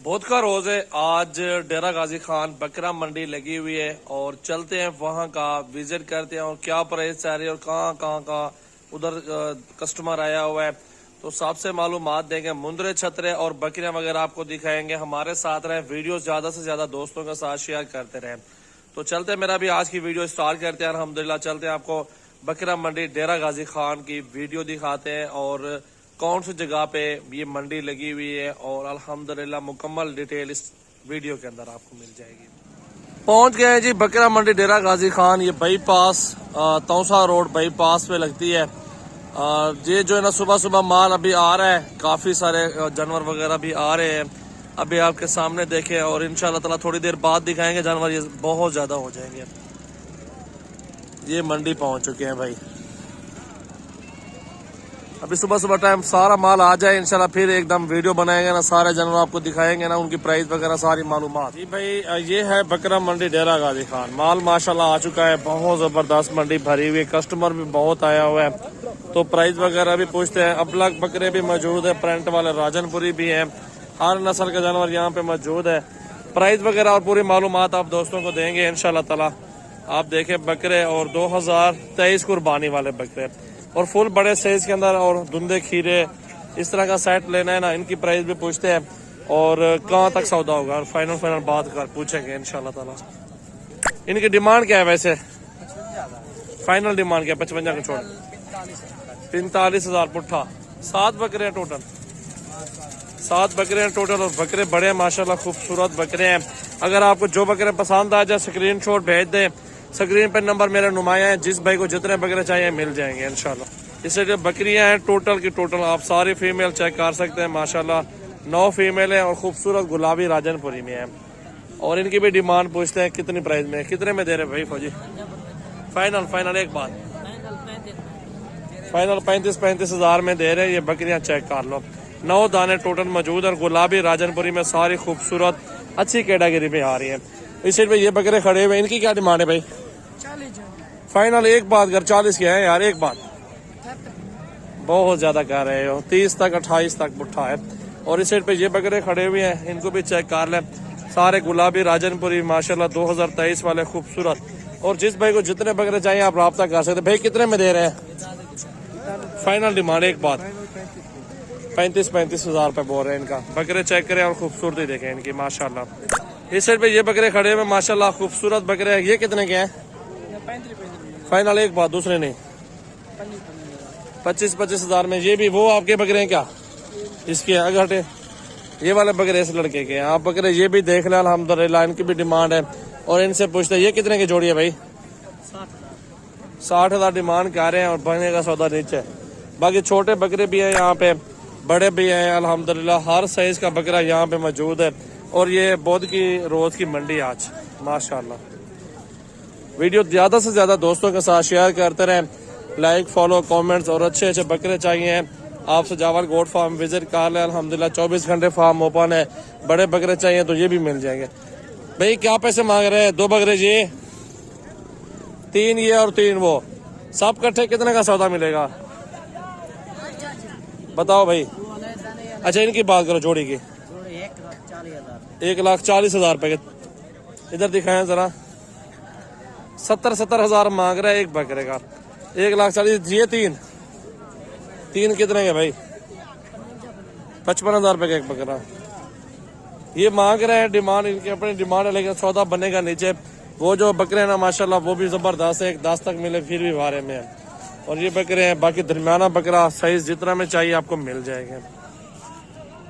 बहुत का रोज है। आज डेरा गाजी खान बकरा मंडी लगी हुई है और चलते हैं वहां का विजिट करते हैं और क्या प्राइस चाह रही है और कहाँ कहाँ का उधर कस्टमर आया हुआ है तो सबसे मालूमात देंगे। मुंदरे छतरे और बकरियां वगैरह आपको दिखाएंगे। हमारे साथ रहे, वीडियो ज्यादा से ज्यादा दोस्तों के साथ शेयर करते रहे। तो चलते मेरा भी आज की वीडियो स्टार्ट करते हैं। अल्हम्दुलिल्लाह चलते हैं, आपको बकरा मंडी डेरा गाजी खान की वीडियो दिखाते हैं और कौन सी जगह पे ये मंडी लगी हुई है और अल्हम्दुलिल्लाह मुकम्मल डिटेल इस वीडियो के अंदर आपको मिल जाएगी। पहुंच गए जी बकरा मंडी डेरा गाजी खान। ये बाईपास तौसा रोड बाईपास पे लगती है। ये जो है ना सुबह सुबह माल अभी आ रहा है, काफी सारे जानवर वगैरह भी आ रहे हैं। अभी आपके सामने देखे और इंशाल्लाह ताला थोड़ी देर बाद दिखाएंगे जानवर, ये बहुत ज्यादा हो जाएंगे। ये मंडी पहुंच चुके हैं भाई। अभी सुबह सुबह टाइम सारा माल आ जाए इंशाल्लाह फिर एकदम वीडियो बनाएंगे ना, सारे जानवर आपको दिखाएंगे ना, उनकी प्राइस वगैरह सारी मालूमात। जी भाई ये है बकरा मंडी डेरा गाजी खान। माल माशाल्लाह आ चुका है, बहुत जबरदस्त मंडी भरी हुई है, कस्टमर भी बहुत आया हुआ है तो प्राइस वगैरह भी पूछते हैं। अबलग बकरे भी मौजूद है, प्रिंट वाले राजनपुरी भी है, हर नस्ल का जानवर यहाँ पे मौजूद है। प्राइस वगैरह और पूरी मालूमात आप दोस्तों को देंगे इंशाल्लाह ताला। आप देखें बकरे और 2023 कुर्बानी वाले बकरे और फुल बड़े साइज के अंदर और धुंधे खीरे इस तरह का सेट लेना है ना, इनकी प्राइस भी पूछते हैं और कहाँ तक सौदा होगा और फाइनल बात कर पूछेंगे इंशाल्लाह ताला। इनकी डिमांड क्या है वैसे? फाइनल डिमांड क्या? 55 का छोड़ 45,000 पुट्ठा। 7 बकरे हैं टोटल, 7 बकरे हैं टोटल और बकरे बड़े माशाल्लाह खूबसूरत बकरे हैं। अगर आपको जो बकरे पसंद आ जाए स्क्रीनशॉट भेज दें। स्क्रीन पर नंबर मेरा नुमाया है, जिस भाई को जितने बकरे चाहिए मिल जाएंगे इंशाल्लाह। इससे जो बकरियां हैं टोटल की टोटल आप सारी फीमेल चेक कर सकते हैं। माशाल्लाह 9 फीमेल है और खूबसूरत गुलाबी राजनपुरी में है। और इनकी भी डिमांड पूछते हैं कितनी प्राइस में, कितने में दे रहे भाई फौजी? फाइनल एक बात, फाइनल 35,000 में दे रहे हैं। ये बकरियां चेक कर लो, 9 दाने टोटल मौजूद और गुलाबी राजनपुरी में सारी खूबसूरत अच्छी कैटेगरी में आ रही है। इस साइड पे ये बकरे खड़े हुए, इनकी क्या डिमांड है भाई? फाइनल एक बात कर, 40 के है यार, एक बात बहुत ज्यादा कह रहे हो। 30 तक 28 तक पुट्ठा है। और इस साइड पे ये बकरे खड़े हुए हैं, इनको भी चेक कर लें। सारे गुलाबी राजनपुरी माशाल्लाह 2023 वाले खूबसूरत। और जिस भाई को जितने बकरे चाहिए आप राब्ता कर सकते। भाई कितने में दे रहे हैं? फाइनल डिमांड एक बात 35,000 रुपए बोल रहे हैं इनका। बकरे चेक करें और खूबसूरती देखें इनकी माशाल्लाह। इस साइड पे ये बकरे खड़े हुए माशाल्लाह खूबसूरत बकरे हैं। ये कितने के हैं? फाइनल एक बात, दूसरे नहीं 25,000 में। ये भी वो आपके बकरे हैं क्या? इसके अगर ये वाले बकरे इस लड़के के हैं। आप बकरे ये भी देख लें अल्हम्दुलिल्लाह, इनकी भी डिमांड है। और इनसे पूछते हैं ये कितने की जोड़ी है भाई? 60,000 डिमांड कर रहे हैं और बने का सौदा नीचे। बाकी छोटे बकरे भी हैं यहाँ पे, बड़े भी हैं अल्हम्दुलिल्लाह। हर साइज का बकरा यहाँ पे मौजूद है। और ये बौद्ध की रोज की मंडी आज माशाल्लाह। वीडियो ज्यादा से ज्यादा दोस्तों के साथ शेयर करते रहें। लाइक फॉलो कमेंट्स और अच्छे अच्छे बकरे चाहिए आप सजावल गोट फार्म विजिट कर लें। अल्हम्दुलिल्लाह 24 घंटे फार्म ओपन है। बड़े बकरे चाहिए तो ये भी मिल जाएंगे। भाई क्या पैसे मांग रहे हैं? 2 बकरे ये, 3 ये और 3 वो, सब इकट्ठे कितने का सौदा मिलेगा बताओ भाई? अच्छा इनकी बात करो जोड़ी की। 1,40,000 रुपए के इधर दिखाएं जरा। 70,000 मांग रहा है एक बकरे का। 1,40,000 ये 3 कितने के भाई? 55,000 रुपए का एक बकरा। ये मांग रहे हैं, डिमांड इनकी अपनी डिमांड है, लेकिन सौदा बनेगा नीचे। वो जो बकरे हैं ना माशाल्लाह वो भी जबरदस्त है, 10 तक मिले फिर भी बारे में है। और ये बकरे हैं, बाकी दरमियाना बकरा साइज जितना में चाहिए आपको मिल जाएगा।